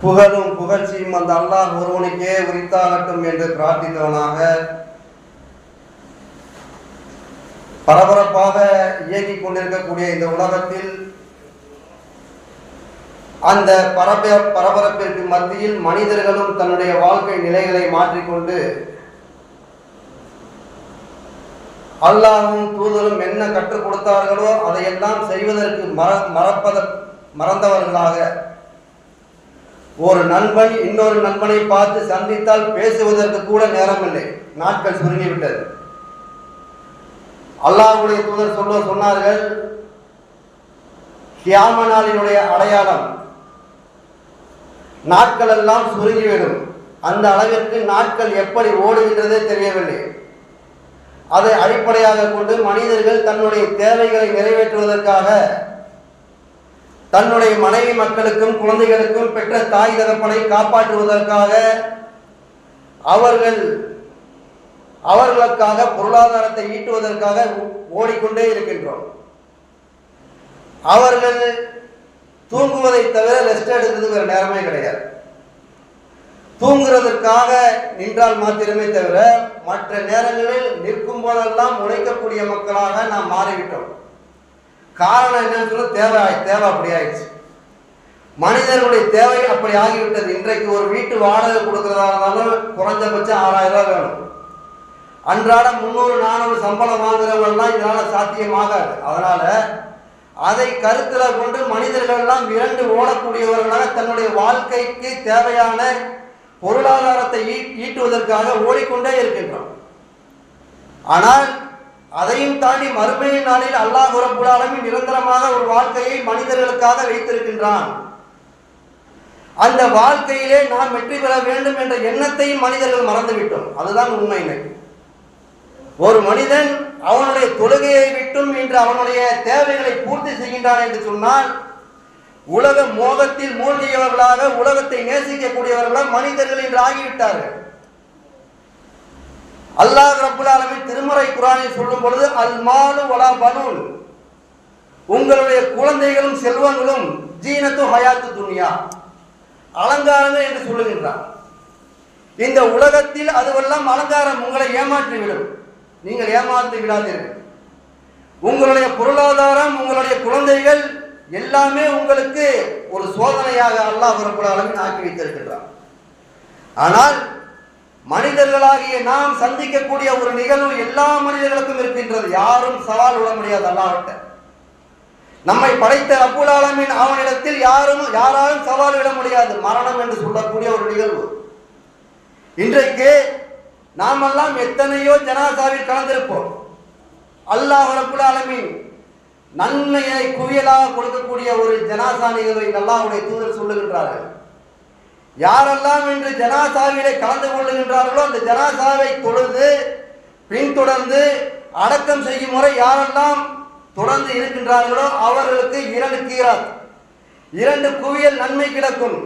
புகழும் புகழ்ச்சியும் அந்த அல்லாஹ் ஒருவனுக்கே உரித்தாகட்டும் என்று பிரார்த்தித்தவனாக பரபரப்பாக இயங்கிக் கொண்டிருக்கக்கூடிய இந்த உலகத்தில் அந்த பரபரப்பிற்கு மத்தியில் மனிதர்களும் தன்னுடைய வாழ்க்கை நிலைகளை மாற்றிக்கொண்டு அல்லாஹ்வும் தூதரும் என்ன கற்றுக் கொடுத்தார்களோ அதையெல்லாம் செய்வதற்கு மறந்தவர்களாக ஒரு நண்பன் இன்னொரு நண்பனை பார்த்து சந்தித்தால் பேசுவதற்கு கூட நேரமில்லை, நாட்கள் சுருங்கிவிட்டது. அல்லாஹ்வுடைய தூதர் சொன்னார்கள், கியாம நாளினுடைய அடையாளம் நாட்கள் எல்லாம் சுருங்கிவிடும். அந்த அளவிற்கு நாட்கள் எப்படி ஓடுகின்றதே தெரியவில்லை. அதை அடிப்படையாக கொண்டு மனிதர்கள் தன்னுடைய தேவைகளை நிறைவேற்றுவதற்காக தன்னுடைய மனைவி மக்களுக்கும் குழந்தைகளுக்கும் பெற்ற தாய் தகப்பனை காப்பாற்றுவதற்காக அவர்களுக்காக பொருளாதாரத்தை ஈட்டுவதற்காக ஓடிக்கொண்டே இருக்கின்றோம். அவர்கள் தூங்குவதை தவிர ரெஸ்ட் எடுக்கிறது வேறு நேரமே கிடையாது. தூங்குறதற்காக நின்றால் மாத்திரமே தவிர மற்ற நேரங்களில் நிற்கும் போதெல்லாம் உழைக்கக்கூடிய மக்களாக நாம் மாறிவிட்டோம். காரணம் என்னன்னு சொல்ல தேவை அப்படி ஆயிடுச்சு. மனிதர்களுடைய தேவை அப்படி ஆகிவிட்டது. இன்றைக்கு ஒரு வீட்டு வாடகை கொடுக்கறதா இருந்தாலும் குறைஞ்சபட்சம் 6000 ரூபாய் வேணும். அன்றாடம் 300-400 சம்பளம் வாங்குறவங்கலாம் இதனால சாத்தியமாகாது. அதனால அதை கருத்துல கொண்டு மனிதர்கள் எல்லாம் விரண்டு ஓடக்கூடியவர்களாக தன்னுடைய வாழ்க்கைக்கு தேவையான பொருளாதாரத்தை ஈட்டுவதற்காக ஓடிக்கொண்டே இருக்கின்றோம். ஆனால் அதையும் தாண்டி மறுமை நாளில் அல்லாஹ் ரப்பல் ஆலமீன் நிரந்தரமாக ஒரு வாழ்க்கையை மனிதர்களுக்காக வைத்திருக்கின்றான். அந்த வாழ்க்கையிலே நாம் வெற்றி பெற வேண்டும் என்ற எண்ணத்தையும் மனிதர்கள் மறந்துவிட்டோம். அதுதான் உண்மை. ஒரு மனிதன் அவனுடைய தொழுகையை விட்டும் இன்று அவனுடைய தேவைகளை பூர்த்தி செய்கின்றான் என்று சொன்னால் உலக மோகத்தில் மூழ்கியவர்களாக உலகத்தை நேசிக்கக்கூடியவர்களாக மனிதர்கள் இன்று ஆகிவிட்டார்கள். அல்லாஹ் ரப்பல் ஆலமீன் திருமறை குர்ஆனில் சொல்லும் பொழுது அல் மாலு வலா பனூன், உங்களுடைய குழந்தைகளும் செல்வங்களும் ஜீனத்து ஹயாத்து துன்யா, அலங்காரங்கள் என்று சொல்லுகின்றார். இந்த உலகத்தில் அதுவெல்லாம் அலங்காரம், உங்களை ஏமாற்றிவிடும். நீங்கள் ஏமாற்றி விடாதீர்கள். உங்களுடைய பொருளாதாரம், உங்களுடைய குழந்தைகள் எல்லாமே உங்களுக்கு ஒரு சோதனையாக அல்லாஹ் ரப்பல் ஆலமீன் ஆக்கி வைத்திருக்கின்றார். ஆனால் மனிதர்களாகிய நாம் சந்திக்கக்கூடிய ஒரு நிகழ்வு எல்லா மனிதர்களுக்கும் இருக்கின்றது. யாரும் சவால் விட முடியாது அல்லாஹ்விட்ட. நம்மை படைத்த ரப்பல் ஆலமீன் அவனிடத்தில் யாராலும் சவால் விட முடியாது. மரணம் என்று சொல்லக்கூடிய ஒரு நிகழ்வு. இன்றைக்கு நாமெல்லாம் எத்தனையோ ஜனாசாவில் கலந்திருப்போம். அல்லாஹ் ரப்பல் ஆலமீன் நன்மையை குவியலாக கொடுக்கக்கூடிய ஒரு ஜனாசா நிகழ்வை அல்லாஹ்வுடைய தூதர் சொல்லுகின்றார்கள். யாரெல்லாம் இன்று ஜனாசாவிலே கலந்து கொள்ளுகின்றார்களோ அந்த ஜனாசாவை தொழுது பின்தொடர்ந்து அடக்கம் செய்யும் முறை யாரெல்லாம் தொடர்ந்து இருக்கின்றார்களோ அவர்களுக்கு 2 கீராத், 2 குவியல் நன்மை கிடைக்கும்.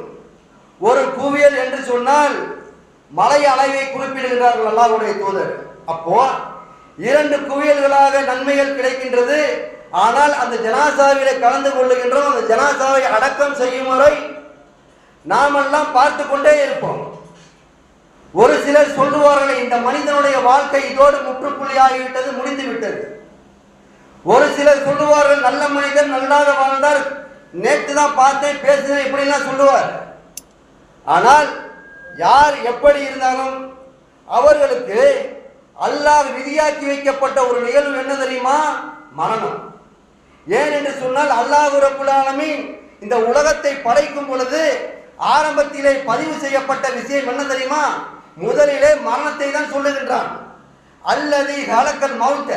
ஒரு குவியல் என்று சொன்னால் மலை அளவை குறிப்பிடுகின்றார்கள் அல்லாஹ்வுடைய தூதர். அப்போ 2 குவியல்களாக நன்மைகள் கிடைக்கின்றது. ஆனால் அந்த ஜனாசாவிலே கலந்து கொள்ளுகின்றோம். அந்த ஜனாசாவை அடக்கம் செய்யும் முறை நாமெல்லாம் பார்த்து கொண்டே இருப்போம். ஒரு சிலர் சொல்லுவார்கள், இந்த மனிதனுடைய வாழ்க்கை இதோடு முற்றுப்புள்ளி ஆகிவிட்டது, முடிந்து விட்டது. ஒரு சிலர் சொல்லுவார்கள், நல்ல மனிதன் நல்லாக வாழ்ந்தார், நேற்று தான் பார்த்தேன் பேசினேன், இப்படிலாம் சொல்லுவார். ஆனால் யார் எப்படி இருந்தாலும் அவர்களுக்கு அல்லாஹ் விதியாக்கி வைக்கப்பட்ட ஒரு நிகழ்வு என்ன தெரியுமா? மரணம். ஏன் என்று சொன்னால் அல்லாஹ் ரப்பல் ஆலமீன் இந்த உலகத்தை படைக்கும் பொழுது ஆரம்பத்திலே பதிவு செய்யப்பட்ட விஷயம் என்ன தெரியுமா? முதலிலே மரணத்தை தான் சொல்லுகின்றான். அல்லதி ஹலக்கல் மௌத்த,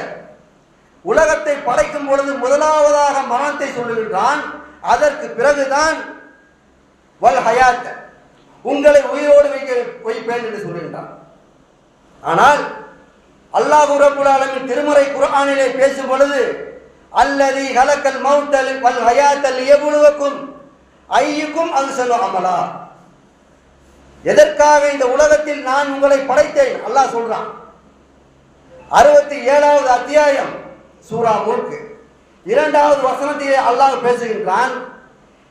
உலகத்தை படைக்கும் பொழுது முதலாவதாக மரணத்தை சொல்லுகின்றான். அதற்கு பிறகுதான் வல் ஹயாத், உங்களை உயிரோடு வைப்பேன் என்று சொல்லுகின்றான். ஆனால் அல்லாஹ் ரப்பல் ஆலமீன் திருமறை குர்ஆனிலே பேசும் பொழுது அல்லதி ஹலக்கல் மௌத்த வல் ஹயாத் லியப்லுவக்கும் ஐயுக்கும் அஹ்சனு அமலா, எதற்காக இந்த உலகத்தில் நான் உங்களை படைத்தேன் அல்லாஹ் சொல்றான். 67வது அத்தியாயம் சூரா முல்க் 2வது வசனத்திலே அல்லாஹ் பேசுகின்றான்.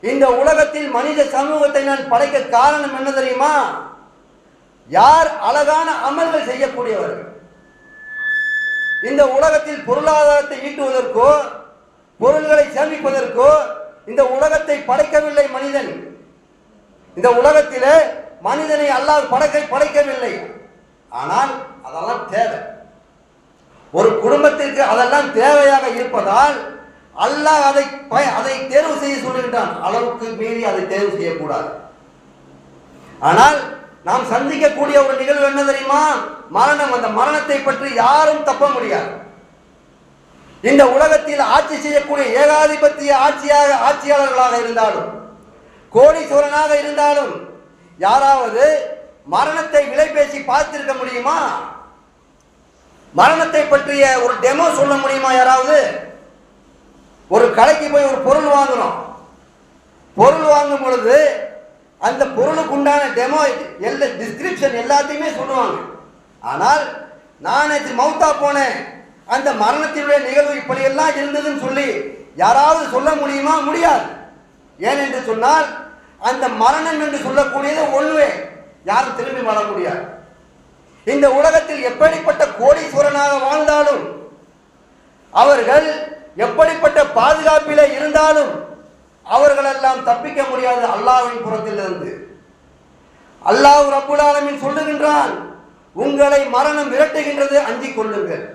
இந்த உலகத்தில் மனித சமூகத்தை நான் படைக்க காரணம் என்ன தெரியுமா? யார் அழகான அமல்கள் செய்யக்கூடியவர்கள். இந்த உலகத்தில் பொருளாதாரத்தை ஈட்டுவதற்கோ பொருள்களை சேமிப்பதற்கோ இந்த உலகத்தை படைக்கவில்லை மனிதன். இந்த உலகத்திலே மனிதனை அல்லாஹ் படைக்கவில்லை. ஆனால் அதெல்லாம் தேவை. ஒரு குடும்பத்திற்கு அதெல்லாம் தேவையாக இருப்பதால் அல்லாஹ் அதை தேர்வு செய்ய சொல்லுகின்றான். அளவுக்கு மீறி அதை தேர்வு செய்யக்கூடாது. ஆனால் நாம் சந்திக்கக்கூடிய ஒரு நிகழ்வு என்ன தெரியுமா? மரணம். அந்த மரணத்தை பற்றி யாரும் தப்ப முடியாது. இந்த உலகத்தில் ஆட்சி செய்யக்கூடிய ஏகாதிபத்திய ஆட்சியாளர்களாக இருந்தாலும் கோடீஸ்வரனாக இருந்தாலும் யாராவது மரணத்தை விலை பேசி பார்த்திருக்க முடியுமா? மரணத்தை பற்றிய ஒரு டெமோ சொல்ல முடியுமா யாராவது? ஒரு கடைக்கு போய் ஒரு பொருள் வாங்கணும். பொருள் வாங்கும் பொழுது அந்த பொருளுக்கு உண்டான டெமோ டிஸ்கிரிப்ஷன் எல்லாத்தையுமே சொல்லுவாங்க. ஆனால் நான் மௌத்தா போனேன், அந்த மரணத்தினுடைய நிகழ்வு இப்படியெல்லாம் இருந்ததுன்னு சொல்லி யாராவது சொல்ல முடியுமா? முடியாது. ஏனென்று சொன்னால் அந்த மரணம் என்று சொல்லக்கூடியது ஒன்றுவே, யாரும் திரும்பி வர முடியாது. இந்த உலகத்தில் எப்படிப்பட்ட கோடீஸ்வரனாக வாழ்ந்தாலும் அவர்கள் எப்படிப்பட்ட பாதுகாப்பிலே இருந்தாலும் அவர்களெல்லாம் தப்பிக்க முடியாது அல்லாஹ்வின் புறத்திலிருந்து. அல்லாஹ் ரப்புல் ஆலமீன் சொல்லுகின்றான், உங்களை மரணம் விரட்டுகின்றது, அஞ்சிக் கொள்ளுங்கள்.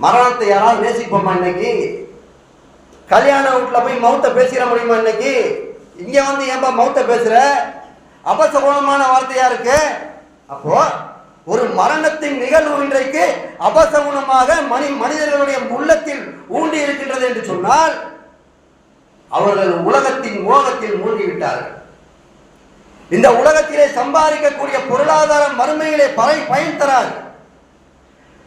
மரணத்தை யாராவது நேசிப்போமா? இன்னைக்கு கல்யாண வீட்டில் போய் மௌத்த பேசிட முடியுமா? இன்னைக்கு இங்க வந்து ஏன்பா மௌத்த பேசுற? அபசகுணமான வார்த்தையா இருக்கு. அப்போ ஒரு மரணத்தின் நிகழ்வு இன்றைக்கு அபசகுணமாக மனிதர்களுடைய உள்ளத்தில் ஊண்டி இருக்கின்றது என்று சொன்னால் அவர்கள் உலகத்தின் மோகத்தில் மூழ்கிவிட்டார்கள். இந்த உலகத்திலே சம்பாதிக்கக்கூடிய பொருளாதாரம் மறுமையிலே பயன் தராது.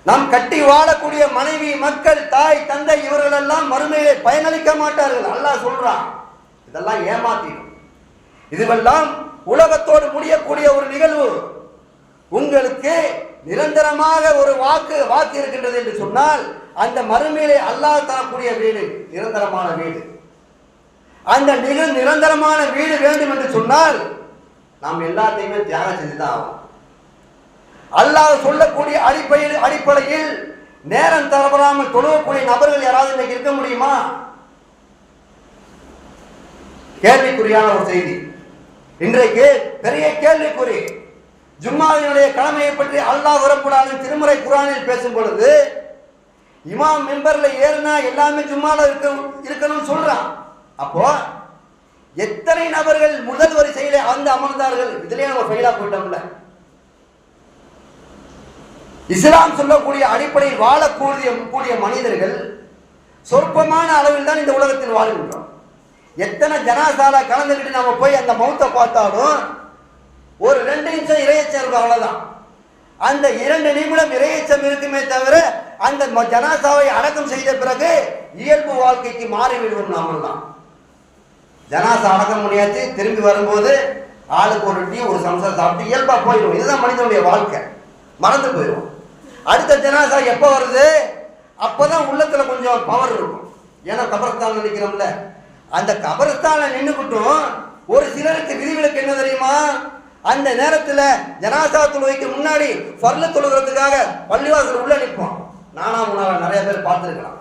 நாம் கட்டி வாழக்கூடிய மனைவி, மக்கள், தாய், தந்தை இவர்கள் எல்லாம் மறுமையிலே பயனளிக்க மாட்டார்கள். அல்லாஹ் சொல்றான், இதெல்லாம் ஏமாத்திடும். இதுவெல்லாம் உலகத்தோடு முடியக்கூடிய ஒரு நிகழ்வு. உங்களுக்கு நிரந்தரமாக ஒரு வாக்கு இருக்கின்றது என்று சொன்னால் அந்த மறுமையிலே அல்லாஹ் தரக்கூடிய வீடு நிரந்தரமான வீடு. அந்த நிரந்தரமான வீடு வேண்டும் என்று சொன்னால் நாம் எல்லாத்தையுமே தியாகம் செஞ்சுதான் ஆகும். அல்லாஹ் சொல்லக்கூடிய அடிப்படையில் நேரம் தவறாமல் தொழுவக்கூடிய நபர்கள் யாராவது இன்னைக்கு இருக்க முடியுமா? கேள்விக்குறியான ஒரு செய்தி. இன்றைக்கு பெரிய கேள்விக்குறி. ஜும்மாவினுடைய கடமையை பற்றி அல்லாஹ் ரப்பல் ஆலமீன் திருமறை குர்ஆனில் பேசும் பொழுது இமாம் மிம்பர்ல ஏறினா எல்லாமே ஜும்மால இருக்கணும்னு சொல்றான். அப்போ எத்தனை நபர்கள் முதல் வரிசையில அமர்ந்தார்கள்? இதுலயே நம்ம ஃபெயிலா போயிட்டோம்ல. இஸ்லாம் சொல்லக்கூடிய அடிப்படையில் வாழக்கூடிய மனிதர்கள் சொற்பமான அளவில் தான் இந்த உலகத்தில் வாழ்கின்றோம். எத்தனை ஜனாசால கலந்துக்கிட்டு நம்ம போய் அந்த மௌத்தை பார்த்தாலும் ஒரு 2 நிமிஷம் இறையச்சம் இருக்கும், அவ்வளவுதான். அந்த 2 நிமிடம் இறையச்சம் இருக்குமே தவிர அந்த ஜனாசாவை அடக்கம் செய்த பிறகு இயல்பு வாழ்க்கைக்கு மாறிவிடுவோம். நாமெல்லாம் ஜனாசா அடக்கம் முடியாச்சு, திரும்பி வரும்போது ஆளுக்கு ஒரு டீ ஒரு சம்சா சாப்பிட்டு இயல்பா போயிடும். இதுதான் மனிதனுடைய வாழ்க்கை, மறந்து போயிடும். அடுத்த ஜனாசா எப்போ வருது? அப்பதான் உள்ளத்துல கொஞ்சம் பவர் இருக்கும். ஏன்னா கபரஸ்தான் நினைக்கிறோம்ல, அந்த கபரஸ்தான நின்றுக்கிட்டும் ஒரு சிலருக்கு விதிவிலக்கு என்ன தெரியுமா? அந்த நேரத்தில் ஜனாசா தொழுகைக்கு முன்னாடி ஃபர்லு தொழுகிறதுக்காக பள்ளிவாசல் உள்ள நிற்போம். நானா முன்னால நிறைய பேர் பார்த்துருக்கலாம்.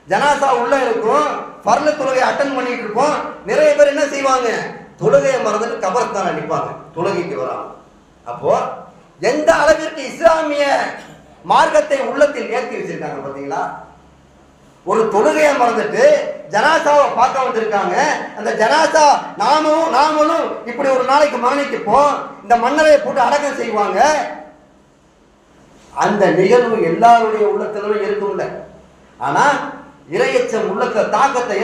ஜனாசா உள்ள இருக்கும், ஃபர்லு தொழுகை அட்டன் பண்ணிட்டு இருப்போம். நிறைய பேர் என்ன செய்வாங்க? தொழுகையை மறந்துட்டு கபரஸ்தான நிற்பாங்க, தொழுகைக்கு வராங்க. அப்போ எந்த அளவிற்கு இஸ்லாமிய மார்க்கத்தை உள்ளத்தில் ஏற்றி வச்சிருக்காங்க பார்த்தீங்களா? ஒரு தொழுகையை மறந்துட்டு ஜனாசாவை பார்க்க வந்திருக்காங்க. அந்த ஜனாசா நாமளும் இப்படி ஒரு நாளைக்கு மரணிக்கப்போம், இந்த மன்னரையை போட்டு அடக்கம் செய்வாங்க. அந்த நிகழ்வு எல்லாருடைய உள்ளத்திலும் இருக்கும்ல. ஆனா இறையச்சம் உள்ளத்துல தாக்கத்தை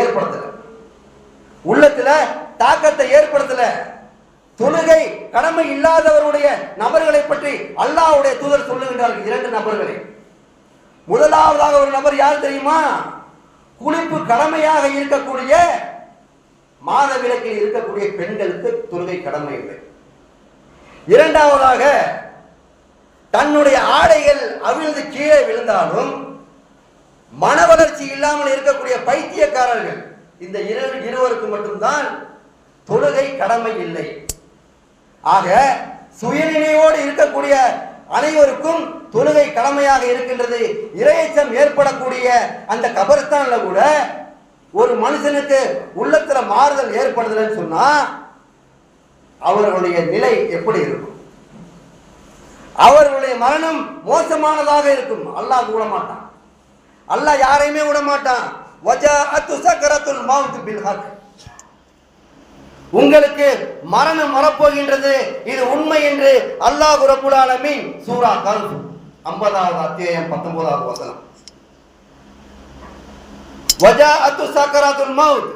ஏற்படுத்தல. தொழுகை கடமை இல்லாதவருடைய நபர்களை பற்றி அல்லாஹ்வுடைய தூதர் சொல்லுகின்றார்கள். 2 நபர்களை. முதலாவதாக ஒரு நபர் யார் தெரியுமா? குளிப்பு கடமையாக இருக்கக்கூடிய மாதவிலக்கில் இருக்கக்கூடிய பெண்களுக்கு தொழுகை கடமை இல்லை. இரண்டாவதாக தன்னுடைய ஆடைகள் அவிழ்ந்து கீழே விழுந்தாலும் மன வளர்ச்சி இல்லாமல் இருக்கக்கூடிய பைத்தியக்காரர்கள், இந்த இருவருக்கு மட்டும்தான் தொழுகை கடமை இல்லை. ஆக சுயநினைவோடு இருக்கக்கூடிய அனைவருக்கும் தொழுகை கடமையாக இருக்கின்றது. இறையச்சம் ஏற்படக்கூடிய அந்த கபர்ஸ்தான்ல கூட ஒரு மனுஷனுக்கு உள்ளத்துல மாறுதல் ஏற்படுதல்னு சொன்னா அவர்களுடைய நிலை எப்படி இருக்கும்? அவர்களுடைய மரணம் மோசமானதாக இருக்கும். அல்லாஹ் விட மாட்டான். அல்லாஹ் யாரையுமே விட மாட்டான். வஜாஅத்து சக்கரத்துல் மௌத் பில் ஹக். உங்களுக்கு மரணம் வரப்போகின்றது, இது உண்மை என்று அல்லாஹ் ரப்பல் ஆலமீன் சூரா கஹ்ஃப் 50வது அத்தியாயம் 19வது வசனம். வஜாஅத்து சக்கரத்துல் மௌத்.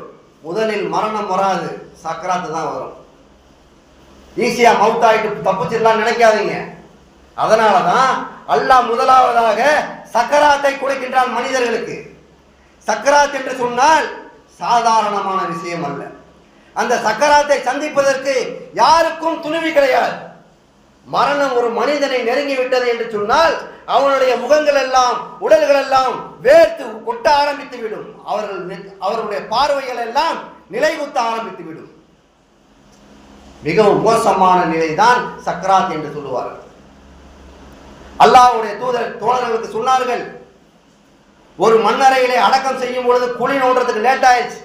முதலில் மரணம் வராது, சக்கராத்து தான் வரும். ஈஸியா மவுத் ஆயிட்டு தப்பிச்சிடலாம் நினைக்காதீங்க. அதனாலதான் அல்லாஹ் முதலாவதாக சக்கராத்தை கொடுக்கின்றான் மனிதர்களுக்கு. சக்கராத் என்று சொன்னால் சாதாரணமான விஷயம் அல்ல. அந்த சக்கராத்தை சந்திப்பதற்கு யாருக்கும் துணிவு கிடையாது. மரணம் ஒரு மனிதனை நெருங்கி விட்டது என்று சொன்னால் அவனுடைய முகங்கள் எல்லாம் உடல்கள் எல்லாம் வேர்த்து கொட்ட ஆரம்பித்து விடும். அவர்களுடைய பார்வைகள் எல்லாம் நிலைகுத்த ஆரம்பித்து விடும். மிகவும் மோசமான நிலைதான் சக்கராத் என்று சொல்லுவார்கள். அல்லாஹ்வுடைய தோழர்களுக்கு சொன்னார்கள், ஒரு மண்ணறையிலே அடக்கம் செய்யும் பொழுது குழி நோண்டுறதுக்கு லேட் ஆயிடுச்சு.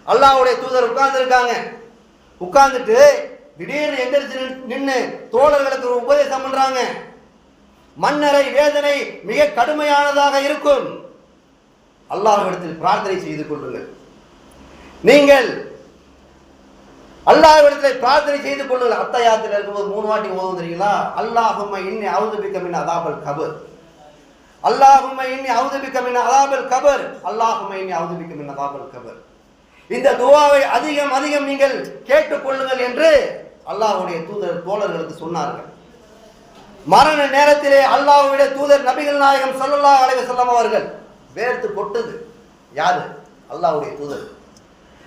அல்லாஹ்வுடைய தூதர் உட்கார்ந்து இருக்காங்க. உட்கார்ந்துட்டு திடீர்னு எந்திரிச்சு நின்று தோழர்களுக்கு ஒரு உபதேசம் பண்றாங்க. மண்ணறை வேதனை மிக கடுமையானதாக இருக்கும். அல்லாஹ்விடத்தில் பிரார்த்தனை செய்து கொள்ளுங்கள். நீங்கள் அல்லாஹ்விடத்தில் பிரார்த்தனை செய்து கொள்ளுங்கள். அத்தஹியாத்தில் இருக்கும்போது 3 வாட்டி ஓதும் தெரியுங்களா? அல்லாஹும்ம இன்னி அஊது பிக்க மின் அஸாபில் கபர், அல்லாஹும்ம இன்னி அஊது பிக்க மின் அஸாபில் கபர், அல்லாஹும்ம இன்னி அஊது பிக்க மின் அஸாபில் கபர். இந்த துஆவை அதிகம் அதிகம் நீங்கள் கேட்டுக்கொள்ளுங்கள் என்று அல்லாஹ்வுடைய தோழர்களுக்கு சொன்னார்கள். மரண நேரத்திலே அல்லாஹ்வுடைய தூதர் நபிகள் நாயகம் ஸல்லல்லாஹு அலைஹி வஸல்லம் அவர்கள் வேர்த்து கொட்டுது. யாரு? அல்லாஹ்வுடைய தூதர்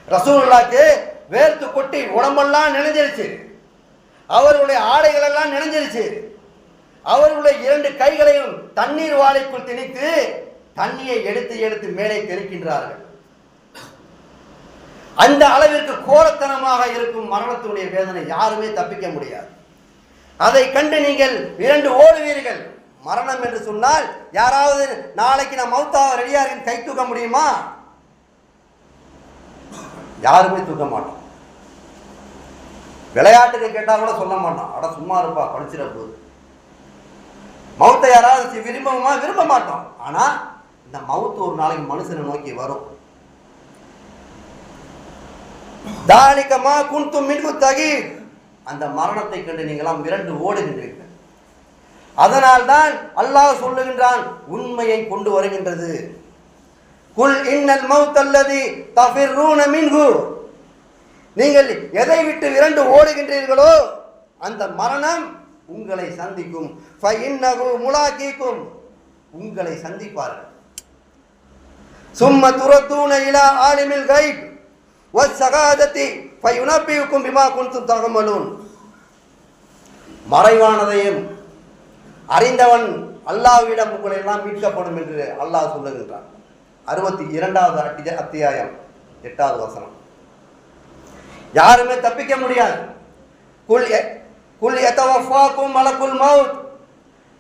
ரசூலுல்லாஹ்க்கு வேர்த்து கொட்டி உடம்பெல்லாம் நினைஞ்சிருச்சு. அவர்களுடைய ஆடைகள் எல்லாம் நினைஞ்சிருச்சு. அவர்களுடைய 2 கைகளையும் தண்ணீர் வாளிக்குள் திணித்து தண்ணியை எடுத்து எடுத்து மேலே தெளிக்கின்றார்கள். அந்த அளவிற்கு கோரத்தனமாக இருக்கும் மரணத்தினுடைய வேதனை. யாருமே தப்பிக்க முடியாது. அதை கண்டு நீங்கள் 2 ஓடுவீர்கள். மரணம் என்று சொன்னால் யாராவது நாளைக்கு நான் மௌத்தாக ரெடியா இருக்கேன் கை தூக்க முடியுமா? யாருமே தூக்க மாட்டோம். விளையாட்டுக்கு கேட்டா கூட சொல்ல மாட்டோம், அட சும்மா இருப்பா படிச்சிட போகுது. மௌத்தை யாராவது விரும்புமா? விரும்ப மாட்டோம். ஆனா இந்த மௌத்து ஒரு நாளைக்கு மனுஷனை நோக்கி வரும். தாலிகமா குன்தும் மின்கு தகி. அந்த மரணத்தை கண்டு நீங்களாம் விரண்டு ஓடுகின்றீர்கள். அதனால்தான் அல்லாஹ் சொல்லுகின்றான், உண்மையை கொண்டு வருகின்றது. குல் இன்னல் மௌத் அல்லதி தஃபிர்ரூன மின்ஹு. நீங்கள் எதை விட்டு விரண்டு ஓடுகின்றீர்களோ அந்த மரணம் உங்களை சந்திக்கும். ஃபஇன்னஹு முலாகீக்கும். உங்களை சந்திப்பார்கள். சும்ம துரத்தூன இலா ஆலிமில் கைப் வஸ்ஸகாதத்தி ஃபயுனபியுக்கும் பிமா குன்தும் தஅமலூன். மறைவானதையும் அறிந்தவன் அல்லாஹ்விடம் உங்களை எல்லாம் மீட்கப்படும் என்று அல்லாஹ் சொல்லுகின்றான். 62வது அத்தியாயம் 8வது வசனம். யாருமே தப்பிக்க முடியாது. குல் யதவஃபாக்கும் மலக்குல் மௌத்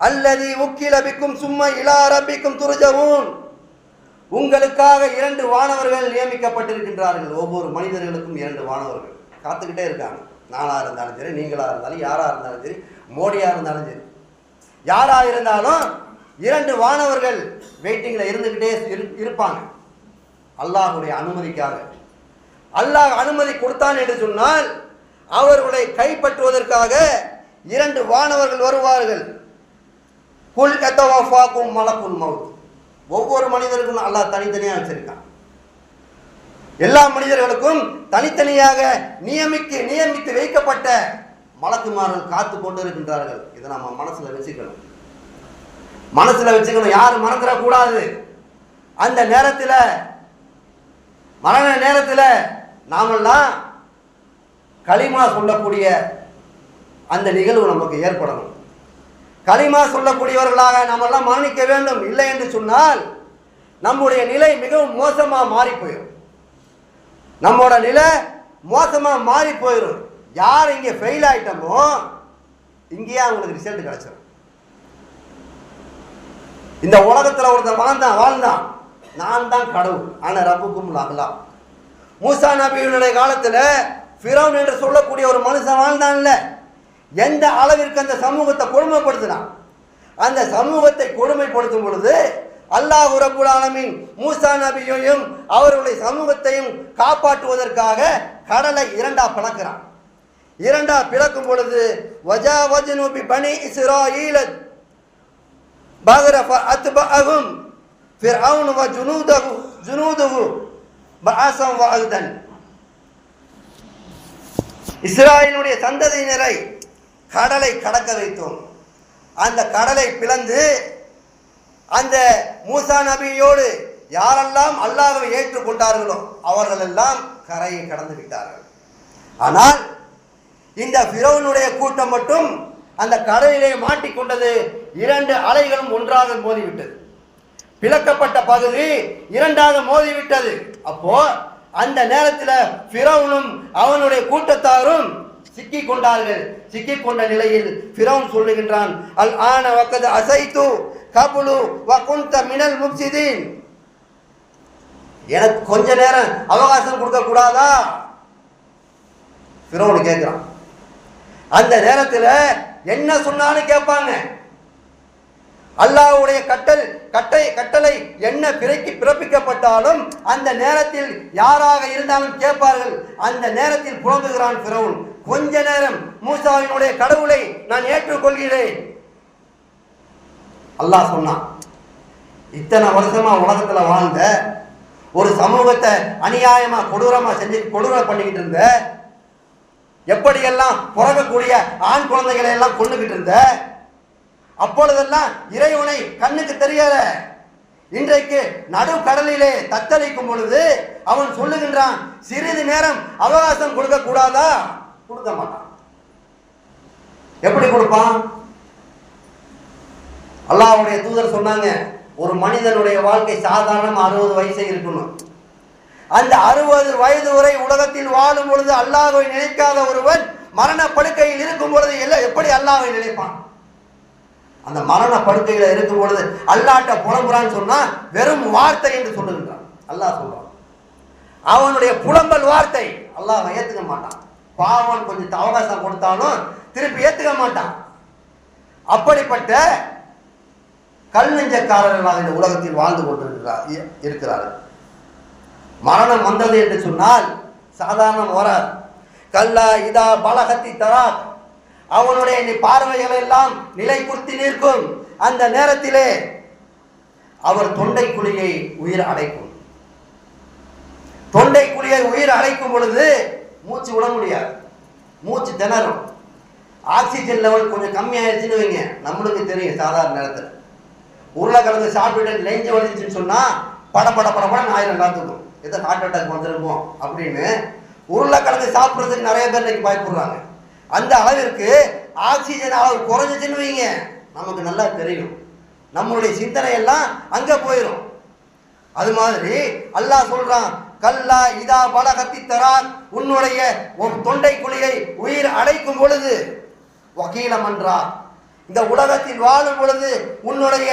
அல்லதி உக்கில பிக்கும் சும்ம இலா ரப்பிக்கும் துர்ஜஊன். உங்களுக்காக 2 வானவர்கள் நியமிக்கப்பட்டிருக்கின்றார்கள். ஒவ்வொரு மனிதர்களுக்கும் 2 வானவர்கள் காத்துக்கிட்டே இருக்காங்க. நானா இருந்தாலும் சரி, நீங்களா இருந்தாலும், யாரா இருந்தாலும் சரி, மோடியா இருந்தாலும் சரி, யாரா இருந்தாலும் 2 வானவர்கள் வெயிட்டிங்ல இருந்துகிட்டே இருப்பாங்க. அல்லாஹ்வுடைய அனுமதிக்காக. அல்லாஹ் அனுமதி கொடுத்தான் என்று சொன்னால் அவர்களை கைப்பற்றுவதற்காக 2 வானவர்கள் வருவார்கள். குல் யதவஃபாக்கும் மலக்குல் மௌத். ஒவ்வொரு மனிதருக்கும் அல்லாஹ் தனித்தனியாக வச்சிருக்கான். எல்லா மனிதர்களுக்கும் தனித்தனியாக நியமித்து வைக்கப்பட்ட மலக்குமார்கள் காத்து கொண்டு இருக்கின்றார்கள். இதை நம்ம மனசுல வச்சுக்கணும். யாரும் மறந்துடக்கூடாது. அந்த நேரத்தில், மரண நேரத்தில் நாமெல்லாம் களிமா சொல்லக்கூடிய அந்த நிகழ்வு நமக்கு ஏற்படணும். களிமா சொல்லக்கூடியவர்களாக நாமெல்லாம் மரணிக்க வேண்டும். இல்லை என்று சொன்னால் நம்முடைய நிலை மிகவும் மோசமாக மாறி போயிடும். நம்மோட நிலை மோசமா மாறி போயிடும். யார் இங்கே ஃபெயில் ஆயிட்டமோ இங்கேயே அவங்களுக்கு ரிசல்ட் கிடைச்சிடும். இந்த உலகத்தில் ஒருத்தன் வாழ்ந்தான் நான் தான் கடவுள் ஆனால் ரப்புக்கும் அல்லாஹ். மூசா நபியுடைய காலத்தில் ஃபிரௌன் என்று சொல்லக்கூடிய ஒரு மனுஷன் வாழ்ந்தான்ல, எந்த அளவிற்கு அந்த சமூகத்தை கொடுமைப்படுத்தினான். அந்த சமூகத்தை கொடுமைப்படுத்தும் பொழுது அல்லாஹ் ரப்புல் ஆலமீன் மூசா நபியையும் அவருடைய சமூகத்தையும் காப்பாற்றுவதற்காக கடலை இரண்டா பிளக்கிறான். இரண்டா பிளக்கும் பொழுது வஜாவஜ்னு பி பனி இஸ்ராயீல பகர ஃபஅத்பஅஹும் ஃபிர்அவுன் வ ஜுனூதுஹு பஅஸன் வ அல்தன். இஸ்ராயேலுடைய சந்ததியினரை கடலை கடக்க வைத்தோம். அந்த கடலை பிளந்து அந்த மூசா நபியோடு யாரெல்லாம் அல்லாஹ்வை ஏற்றுக்கொண்டார்களோ அவர்கள் எல்லாம் கரையை கடந்து விட்டார்கள். ஆனால் இந்த ஃபிரௌனுடைய கூட்டம் மட்டும் அந்த கடலிலே மாட்டிக்கொண்டது. இரண்டு அலைகளும் ஒன்றாக மோதிவிட்டது. பிளக்கப்பட்ட பகுதி இரண்டாக மோதிவிட்டது. அப்போ அந்த நேரத்தில் ஃபிரௌனும் அவனுடைய கூட்டத்தாரும் சிக்கிக் கொண்டார்கள். சிக்கிக் கொண்ட நிலையில் ஃபிரௌன் சொல்லுகின்றான், அல் ஆன வக்கத அசைத்து கபுலு வகுந்த மினல் முஃப்சிதீன். எனக்கு கொஞ்ச நேரம் அவகாசம் கொடுக்க கூடாதா? ஃபிரௌன் கேட்கிறான். அந்த நேரத்தில் என்ன சொன்னாலும் கேட்பாங்க. அல்லாஹ்வுடைய கட்டளை என்ன பிறப்பிக்கப்பட்டாலும் அந்த நேரத்தில் யாராக இருந்தாலும் கேட்பார்கள். அந்த நேரத்தில் புலம்புகிறான் ஃபிரௌன், கொஞ்ச நேரம் மூசாவினுடைய கடவுளை நான் ஏற்றுக்கொள்கிறேன். அல்லாஹ் சொன்னான், இத்தனை வருஷமா உலகத்துல வாழ்ந்த ஒரு சமூகத்தை அநியாயமா கொடூரமா பண்ணிக்கிட்டு இருந்த, எப்படியெல்லாம் பிறக்கக்கூடிய ஆண் குழந்தைகளை எல்லாம் கொண்டுகிட்டு இருந்த, அப்பொழுதெல்லாம் இறைவனை கண்ணுக்கு தெரியல. இன்றைக்கு நடு கடலிலே தத்தளிக்கும் பொழுது அவன் சொல்லுகின்றான், சிறிது நேரம் அவகாசம் கொடுக்க கூடாதா? கொடுக்க மாட்டான். எப்படி கொடுப்பான்? அல்லாஹ்வுடைய தூதர் சொன்னாங்க, ஒரு மனிதனுடைய வாழ்க்கை சாதாரண 60 வயசே இருக்கணும். அந்த 60 வயது வரை உலகத்தில் வாழும் பொழுது அல்லாஹ்வை நினைக்காத ஒருவன் மரண படுக்கையில் இருக்கும் பொழுது எப்படி அல்லாஹ்வை நினைப்பான்? அந்த மரண படுக்கையில இருக்கும் பொழுது அல்லாஹ்ட்ட புலம்புறான்னு சொன்னா வெறும் வார்த்தை என்று சொல்லுகின்றான். அல்லாஹ் சொல்றான், அவனுடைய புலம்பல் வார்த்தை அல்லாஹ் ஏத்துக்க மாட்டான். பாவம் கொஞ்சம் அவகாசம் கொடுத்தாலும் திருப்பி ஏத்துக்க மாட்டான். அப்படிப்பட்ட கல் நெஞ்சக்காரர்களாக இந்த உலகத்தில் வாழ்ந்து கொண்டிருக்கிறார்கள். மரணம் வந்தது என்று சொன்னால் சாதாரணம் வராது. கல்லா இதா பலகத்தி தரா, அவனுடைய பார்வைகள் எல்லாம் நிலை குர்த்தி நிற்கும். அந்த நேரத்திலே அவர் தொண்டை குழியை உயிர் அடைக்கும். தொண்டை குழியை உயிர் அடைக்கும் பொழுது மூச்சு விட முடியாது, மூச்சு திணறும். ஆக்சிஜன் லெவல் கொஞ்சம் கம்மியாயிருச்சுன்னு வைங்க, நம்மளுக்கு தெரியும். சாதாரண நேரத்தில் உருளைக்கிழங்கு சாப்பிட்டு நெஞ்சு வலிச்சுன்னு சொன்னா படப்படன்னு 1000 காத்துக்கும், எதோ ஹார்ட் அட்டாக் வந்துருப்போம் அப்படின்னு உருளைக்கிழங்கு சாப்பிட்றதுக்கு நிறைய பேர் இன்னைக்கு பயப்படுறாங்க. அந்த அளவிற்கு ஆக்சிஜன் அளவு குறைஞ்சிச்சுன்னு வைங்க, நமக்கு நல்லா தெரியும், நம்மளுடைய சிந்தனை எல்லாம் அங்க போயிடும். அது மாதிரி அல்லாஹ் சொல்றான், கல்லா இதா பலகத்தி தரார், உன்னுடைய தொண்டை குழியை உயிர் அடைக்கும் பொழுது வக்கீலம் என்றார், இந்த உலகத்தில் வாழும் பொழுது உன்னுடைய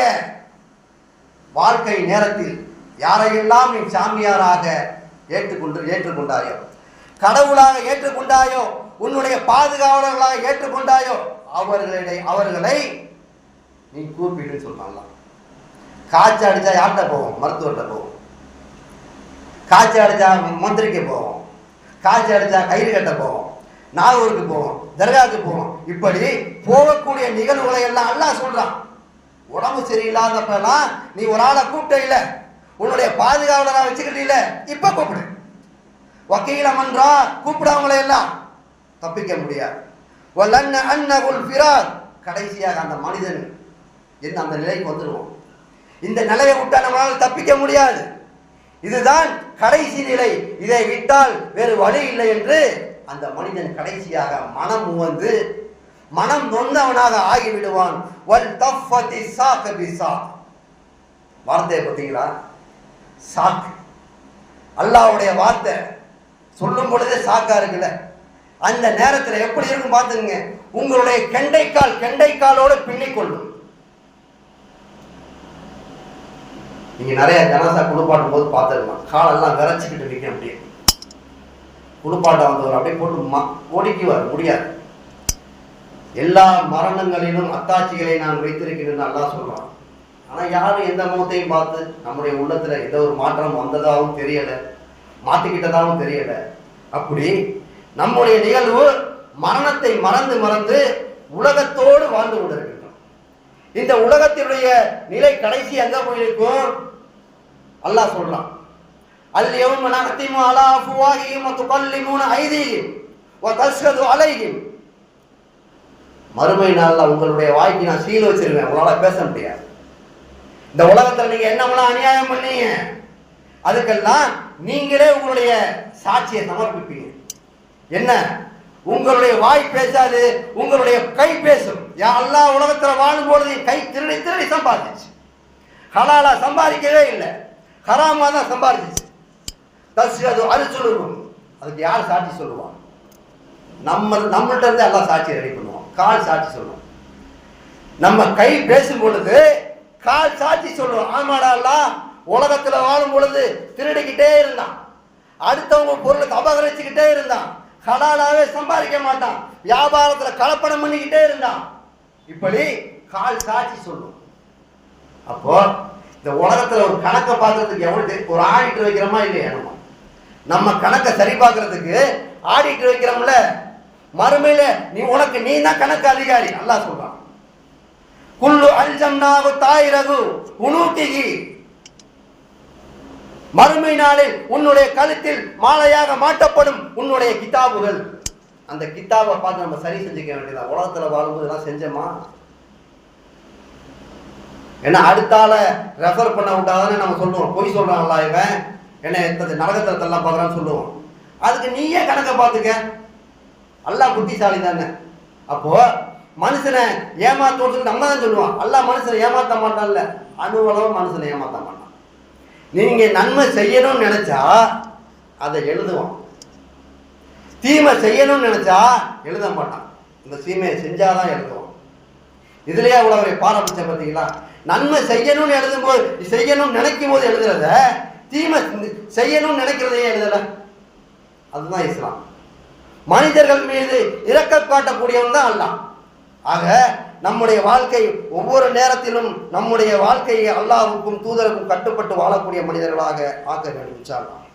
வாழ்க்கை நேரத்தில் யாரையெல்லாம் நீ சாமியாராக ஏற்றுக்கொண்டாயோ, கடவுளாக ஏற்றுக்கொண்டாயோ, உன்னுடைய பாதுகாவலர்களாக ஏற்றுக்கொண்டாயோ அவர்களை நீ கூப்பிட்டு சொல்றாங்க. காய்ச்சல் அடிச்சா யார்கிட்ட போவோம்? மருத்துவர்கிட்ட போவோம். காய்ச்சல் அடிச்சா மந்திரிக்கு போவோம். காய்ச்சல் அடிச்சா கயிறு கட்ட போவோம். நாகூருக்கு போவோம், தர்காவுக்கு போவோம். இப்படி போகக்கூடிய நிகழ்வுகளை எல்லாம் அல்லாஹ் சொல்றான். உடம்பு சரியில்லாதப்பெல்லாம் நீ ஒரு ஆளை கூப்பிட்ட இல்ல, உன்னுடைய பாதுகாவலராக வச்சுக்கிட்டு இல்ல, இப்ப கூப்பிடு. வக்கீலம் என்றா கூப்பிடாமலே எல்லாம் தப்பிக்க முடியாது. கடைசியாக அந்த மனிதன் என்ன அந்த நிலைக்கு வந்துடுவோம். இந்த நிலையை விட்டா நம்மளால் தப்பிக்க முடியாது. இதுதான் கடைசி நிலை. இதை விட்டால் வேறு வழி இல்லை என்று அந்த மனிதன் கடைசியாக மனம் உவந்து மனம் நொந்தவனாக ஆகிவிடுவான். வார்த்தையை பார்த்தீங்களா? சாக்கு, அல்லாஹ்வுடைய வார்த்தை. சொல்லும் பொழுதே சாக்கா இருக்குல்ல, அந்த நேரத்தில் எப்படி இருக்கும் பார்த்துங்க. உங்களுடைய கெண்டைக்காலோட பின்னிக்கொள்ளும். நீங்க நிறைய ஜனாசா குளிப்பாட்டும் போது பார்த்துருக்கலாம், காலெல்லாம் விரைச்சிக்கிட்டு நிற்கும். அப்படியே குளிப்பாட்ட வந்தவர் அப்படியே போட்டு ஒடுக்கிவார், முடியாது. எல்லா மரணங்களிலும் அத்தாட்சிகளை நான் வைத்திருக்கிறேன் அல்லாஹ் சொல்றான். ஆனா யாரும் எந்த முகத்தையும் பார்த்து நம்முடைய உள்ளத்துல எந்த ஒரு மாற்றம் வந்ததாகவும் தெரியல, மாட்டிக்கிட்டதாகவும் தெரியல. அப்படி நம்முடைய நிகழ்வு மரணத்தை மறந்து உலகத்தோடு வாழ்ந்து கொண்டிருக்கின்றோம். இந்த உலகத்தினுடைய நிலை கடைசி எங்க போயிருக்கும்? அல்லாஹ் சொல்றான், அல்யௌம நஹ்திமு அலா அஃப்வாஹிஹிம் வ துகல்லிமுனா ஐதீஹிம் வ தஷ்ஹது அலைஹிம். மறுமை நாள்ல உங்களுடைய வாய்க்கு நான் சீல் வச்சிருவேன், உங்களால பேச முடியாது. இந்த உலகத்துல நீங்க என்னமெல்லாம் அநியாயம் பண்ணீங்க, அதுக்கெல்லாம் நீங்களே உங்களுடைய சாட்சியை சமர்ப்பிப்பீங்க. என்ன? உங்களுடைய வாய் பேசாது, உங்களுடைய கை பேசும். யா அல்லாஹ், உலகத்துல வாழும்போது கை திருடி சம்பாதிச்சு, ஹலாலா சம்பாதிக்கவே இல்லை, ஹராமா தான் சம்பாதிச்சு. தஸ்ஹது அல்சுலுஹும், அதுக்கு யார் சாட்சி சொல்லுவான்? நம்மள்ட்ட இருந்து எல்லாம் சாட்சி ரெடி பண்ணுவோம். கால் சாட்சி சொல்லுவோம். நம்ம கை பேசும் பொழுது கால் சாட்சி சொல்லுவோம். ஆமாடா அல்லாஹ், உலகத்துல வாழும் பொழுது திருடிக்கிட்டே இருந்தான், அடுத்தவங்க பொருளுக்கு அபகரிச்சுக்கிட்டே இருந்தான், ஹலாலாவே சம்பாதிக்க மாட்டான், வியாபாரத்துல கலப்படம் பண்ணிக்கிட்டே இருந்தான். இப்படி கால் சாட்சி சொல்லும். அப்போ இந்த உலகத்துல ஒரு கணக்கை பார்க்கறதுக்கு எவ்வளவு ஒரு ஆடிட்டர் வைக்கிறோமா இல்லையா? நம்ம கணக்கை சரி பார்க்கறதுக்கு ஆடிட்டர் வைக்கிறோம்ல. மறுமையில நீ தான் கணக்கு அதிகாரி. அல்லாஹ் சொல்றான், குல்லு அல்ஜம்னாஹு தாயிரகு உனூகிஹி. மறுமை நாளில் உன்னுடைய கழுத்தில் மாலையாக மாட்டப்படும் உன்னுடைய கிதாபுகள். அந்த கிதாபை பார்த்து நம்ம சரி செஞ்சுக்க வேண்டியதான். உலகத்துல வாழும்போது எல்லாம் செஞ்சோமா? ஏன்னா அடுத்தால ரெஃபர் பண்ண விட்டாதானே நம்ம சொல்லுவோம், பொய் சொல்றான்ல இவன், என்ன நரகத்துல எல்லாம் பார்க்கறான்னு சொல்லுவோம். அதுக்கு நீயே கணக்கை பார்த்துக்க. அல்லாஹ் புத்திசாலி தானே. அப்போ மனுஷனை ஏமாத்தோடு நம்ம தான் சொல்லுவான். அல்லாஹ் மனுஷனை ஏமாத்த மாட்டான்ல, அணுவளவு மனுஷனை ஏமாத்த மாட்டான். நீங்க நன்மை செய்யணும்னு நினைச்சா அதை எழுதுவான், தீமை செய்யணும்னு நினைச்சா எழுத மாட்டான். இந்த தீமையை செஞ்சாதான் எழுதுவான். இதுலயே அவ்வளவு பாரபட்சம் பார்த்தீங்களா? நன்மை செய்யணும்னு எழுதும் போது, செய்யணும்னு நினைக்கும் போது எழுதுறத, தீமை செய்யணும்னு நினைக்கிறதையே எழுதல. அதுதான் இஸ்லாம். மனிதர்கள் மீது இரக்கம் காட்டக்கூடியவன் தான் அல்லாஹ். ஆக நம்முடைய வாழ்க்கை ஒவ்வொரு நேரத்திலும் நம்முடைய வாழ்க்கையை அல்லாஹ்வுக்கும் தூதருக்கும் கட்டுப்பட்டு வாழக்கூடிய மனிதர்களாக ஆக்க வேண்டும் இன்ஷா அல்லாஹ்.